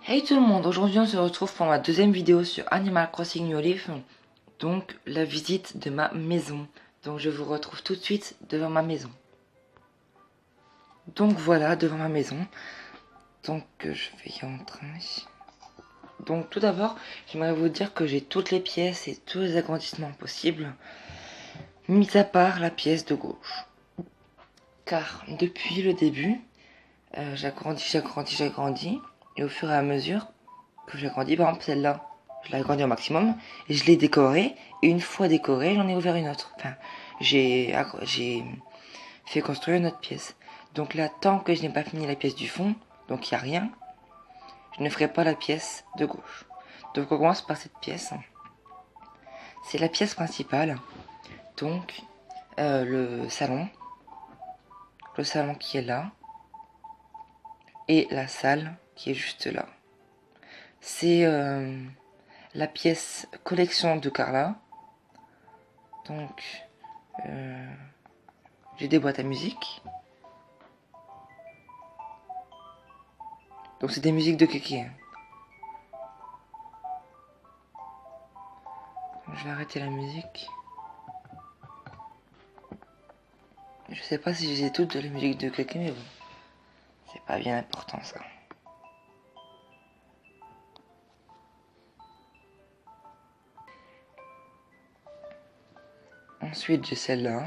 Hey tout le monde, aujourd'hui on se retrouve pour ma deuxième vidéo sur Animal Crossing New Leaf, donc la visite de ma maison. Donc je vous retrouve tout de suite devant ma maison. Donc voilà, devant ma maison. Donc je vais y entrer. Donc tout d'abord, j'aimerais vous dire que j'ai toutes les pièces et tous les agrandissements possibles, mis à part la pièce de gauche. Car depuis le début, j'agrandis, et au fur et à mesure que j'agrandis, par exemple celle-là, je l'ai agrandie au maximum, et je l'ai décorée, et une fois décorée, j'en ai ouvert une autre. Enfin, j'ai fait construire une autre pièce. Donc là, tant que je n'ai pas fini la pièce du fond, donc il n'y a rien, je ne ferai pas la pièce de gauche. Donc on commence par cette pièce. C'est la pièce principale, donc le salon qui est là, et la salle qui est juste là. C'est la pièce collection de Carla. Donc, j'ai des boîtes à musique. Donc, c'est des musiques de Kéké. Donc, je vais arrêter la musique. Je sais pas si j'ai toutes les musiques de Kéké, mais bon. C'est pas bien important ça. Ensuite, j'ai celle-là.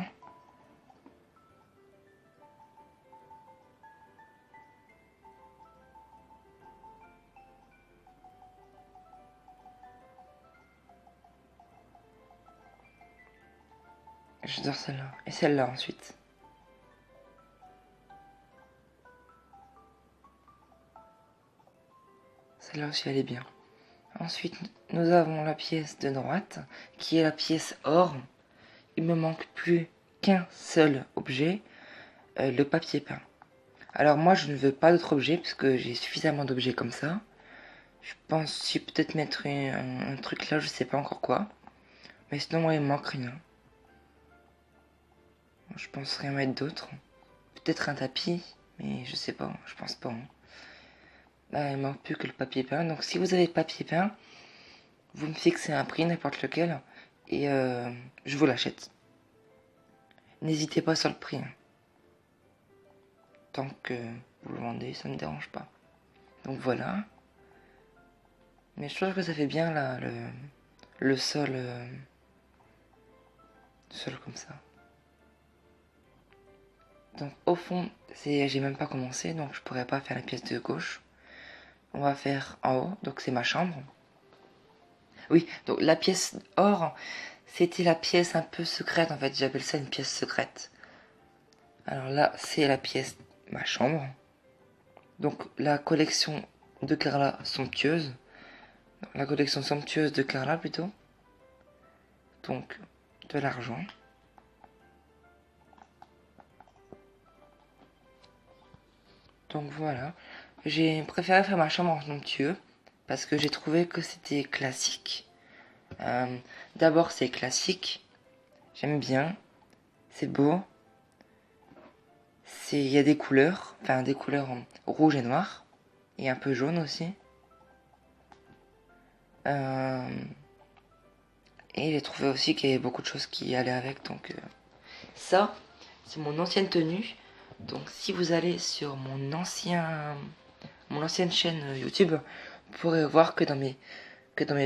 J'adore celle-là. Et celle-là ensuite. Celle-là aussi, elle est bien. Ensuite, nous avons la pièce de droite, qui est la pièce or. Il me manque plus qu'un seul objet, le papier peint. Alors moi, je ne veux pas d'autres objets, parce que j'ai suffisamment d'objets comme ça. Je pense si peut-être mettre un truc là, je sais pas encore quoi. Mais sinon, moi, il me manque rien. Je pense rien mettre d'autre. Peut-être un tapis, mais je sais pas, je pense pas. Là, il manque plus que le papier peint. Donc si vous avez le papier peint, vous me fixez un prix, n'importe lequel, et je vous l'achète. N'hésitez pas sur le prix. Tant que vous le vendez, ça me dérange pas. Donc voilà. Mais je trouve que ça fait bien là, le sol, sol comme ça. Donc au fond, j'ai même pas commencé, donc je pourrais pas faire la pièce de gauche. On va faire en haut, donc c'est ma chambre. Oui, donc la pièce or, c'était la pièce un peu secrète en fait, j'appelle ça une pièce secrète. Alors là, c'est la pièce, ma chambre. Donc la collection de Carla somptueuse. La collection somptueuse de Carla plutôt. Donc de l'argent. Donc voilà. J'ai préféré faire ma chambre en somptueux parce que j'ai trouvé que c'était classique. D'abord c'est classique. J'aime bien. C'est beau. Il y a des couleurs. Enfin des couleurs rouge et noir. Et un peu jaune aussi. Et j'ai trouvé aussi qu'il y avait beaucoup de choses qui allaient avec. Donc ça, c'est mon ancienne tenue. Donc si vous allez sur mon ancienne chaîne YouTube, vous pourrez voir que dans mes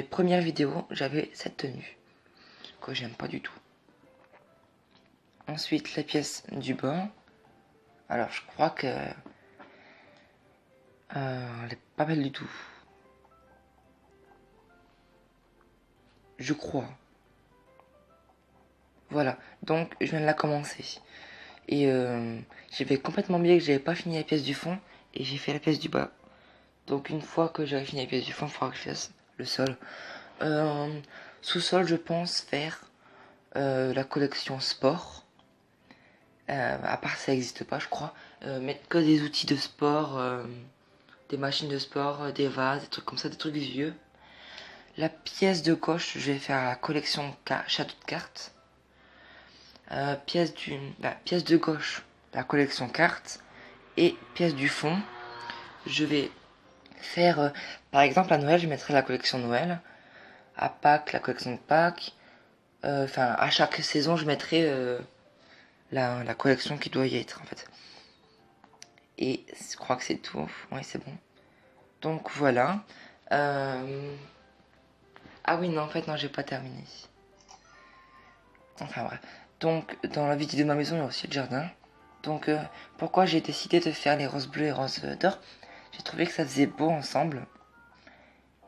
premières vidéos, j'avais cette tenue. Que j'aime pas du tout. Ensuite, la pièce du bas. Alors, je crois que elle est pas belle du tout. Je crois. Voilà. Donc, je viens de la commencer. Et j'avais complètement oublié que j'avais pas fini la pièce du fond. Et j'ai fait la pièce du bas. Donc, une fois que j'aurai fini la pièce du fond, il faudra que je fasse le sol. Sous-sol, je pense faire la collection sport. À part ça n'existe pas, je crois. Mettre que des outils de sport, des machines de sport, des vases, des trucs comme ça, des trucs vieux. La pièce de gauche, je vais faire la collection château de cartes. Pièce de gauche, la collection cartes. Et pièce du fond, je vais faire, par exemple, à Noël, je mettrai la collection Noël. À Pâques, la collection de Pâques. Enfin, à chaque saison, je mettrai la collection qui doit y être, en fait. Et je crois que c'est tout. Oui, c'est bon. Donc, voilà. Ah oui, non, en fait, non, j'ai pas terminé. Enfin, bref. Donc, dans la vidéo de ma maison, il y a aussi le jardin. Donc, pourquoi j'ai décidé de faire les roses bleues et roses d'or? J'ai trouvé que ça faisait beau ensemble.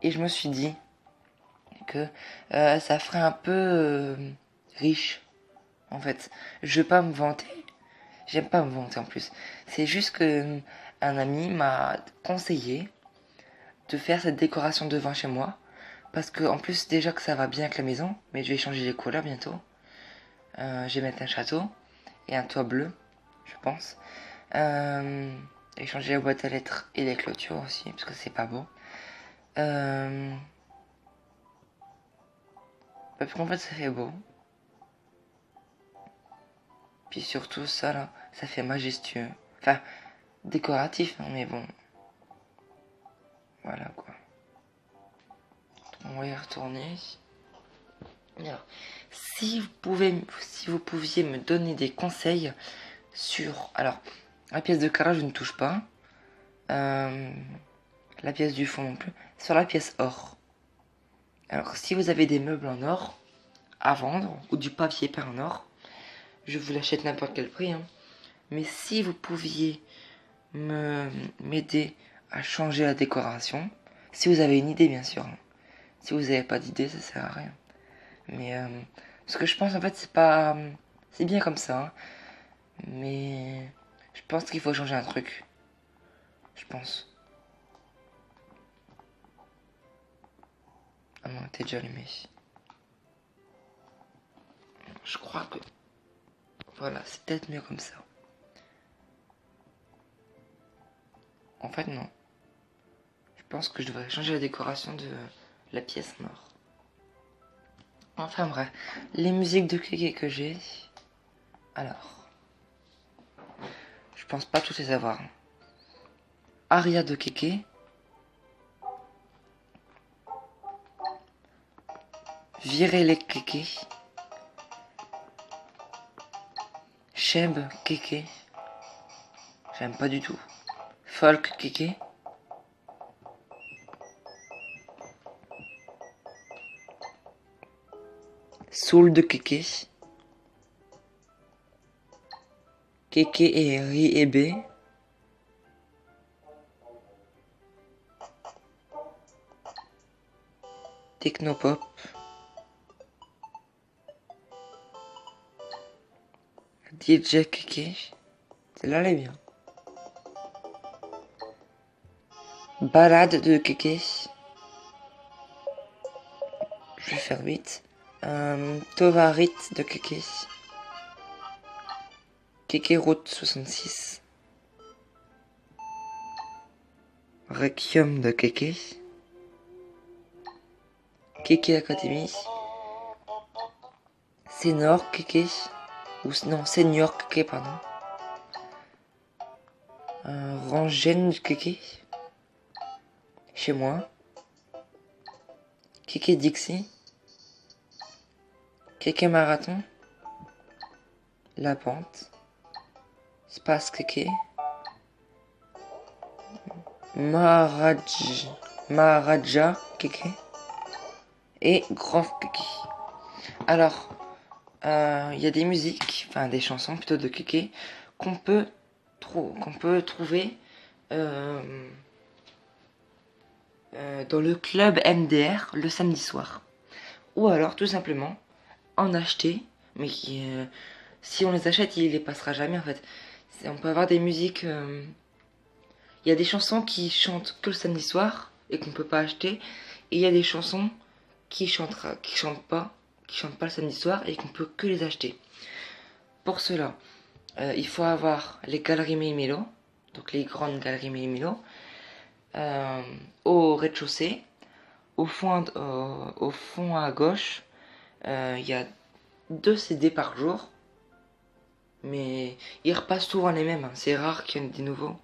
Et je me suis dit que ça ferait un peu riche, en fait. Je veux pas me vanter. J'aime pas me vanter en plus. C'est juste que un ami m'a conseillé de faire cette décoration devant chez moi. Parce que en plus déjà que ça va bien avec la maison, mais je vais changer les couleurs bientôt. Je vais mettre un château et un toit bleu, je pense. Et changer la boîte à lettres et les clôtures aussi, parce que c'est pas beau. Parce qu'en fait ça fait beau. Puis surtout ça là, ça fait majestueux. Enfin, décoratif, hein, mais bon. Voilà quoi. On va y retourner. Alors, si vous pouviez me donner des conseils sur, alors, la pièce de carrelage je ne touche pas, la pièce du fond non plus, sur la pièce or. Alors, si vous avez des meubles en or à vendre ou du papier peint en or, je vous l'achète n'importe quel prix, hein. Mais si vous pouviez m'aider à changer la décoration, si vous avez une idée bien sûr, hein. Si vous n'avez pas d'idée, ça sert à rien. Mais ce que je pense en fait c'est pas, c'est bien comme ça, hein. Mais je pense qu'il faut changer un truc. Je pense. Ah non, t'es déjà allumé. Je crois que voilà, c'est peut-être mieux comme ça. En fait non. Je pense que je devrais changer la décoration de la pièce nord. Enfin bref, les musiques de Kéké que j'ai. Alors, je pense pas tous les avoir. Aria de Kéké. Virer les Kéké. Cheb Kéké. J'aime pas du tout. Folk Kéké. Soul de Kéké. Kéké et Ri et B. Technopop. DJ Kéké. Celle-là elle est bien. Balade de Kéké. Je vais faire 8. Tovarit de Kéké. Kéké Route 66. Requiem de Kéké. Kéké Academy. Senior Kéké. Ou non, Senior Kéké, pardon. Rangen Kéké. Chez moi. Kéké Dixie. Kéké Marathon. La Pente. Space Kéké. Maharaja Kéké. Et Grand Kéké. Alors, il y a des musiques, enfin des chansons plutôt de Kéké qu'on peut trouver dans le club MDR le samedi soir. Ou alors tout simplement en acheter, mais si on les achète, il les passera jamais en fait. On peut avoir des musiques, il y a des chansons qui chantent que le samedi soir et qu'on peut pas acheter, et il y a des chansons qui chantent pas le samedi soir et qu'on peut que les acheter. Pour cela, il faut avoir les galeries Méli-Mélo, donc les grandes galeries Méli-Mélo, au rez-de-chaussée. Au fond à gauche, il y a 2 CD par jour, mais ils repassent souvent les mêmes, hein. C'est rare qu'il y en ait des nouveaux,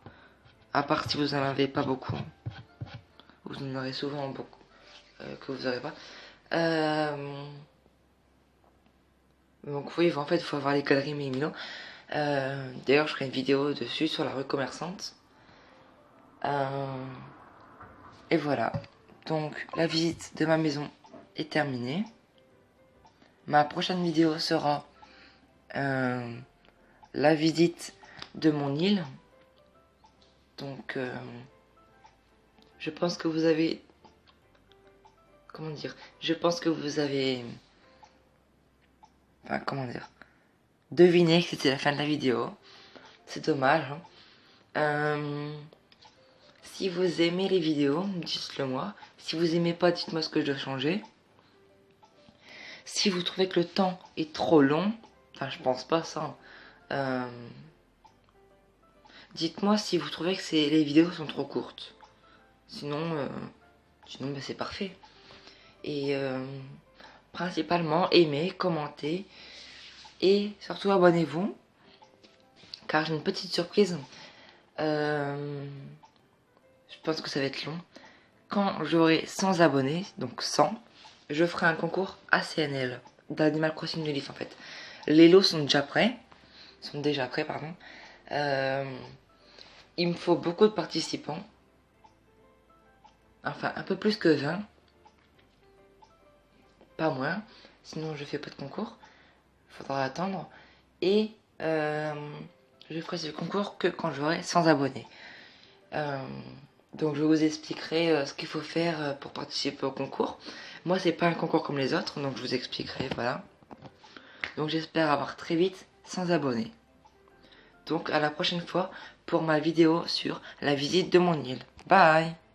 à part si vous en avez pas beaucoup. vous en aurez souvent beaucoup que vous n'aurez pas. Donc oui, en fait, il faut avoir les galeries Mimino. D'ailleurs, je ferai une vidéo dessus sur la rue commerçante. Et voilà. Donc, la visite de ma maison est terminée. Ma prochaine vidéo sera la visite de mon île. Donc, je pense que vous avez... Comment dire? Je pense que vous avez... Enfin, comment dire? Deviné que c'était la fin de la vidéo. C'est dommage. Si vous aimez les vidéos, dites-le moi. Si vous aimez pas, dites-moi ce que je dois changer. Si vous trouvez que le temps est trop long, enfin je pense pas ça. Dites-moi si vous trouvez que les vidéos sont trop courtes. Sinon, bah, c'est parfait. Et principalement, aimez, commentez et surtout abonnez-vous. Car j'ai une petite surprise. Je pense que ça va être long. Quand j'aurai 100 abonnés, donc 100, je ferai un concours ACNL d'Animal Crossing New Leaf en fait. Les lots sont déjà prêts. Pardon. Il me faut beaucoup de participants. Enfin, un peu plus que 20. Pas moins. Sinon, je fais pas de concours. Faudra attendre. Et je ferai ce concours que quand j'aurai 100 abonnés. Donc je vous expliquerai ce qu'il faut faire pour participer au concours. Moi c'est pas un concours comme les autres, donc je vous expliquerai, voilà. Donc j'espère avoir très vite 100 abonnés. Donc à la prochaine fois pour ma vidéo sur la visite de mon île. Bye!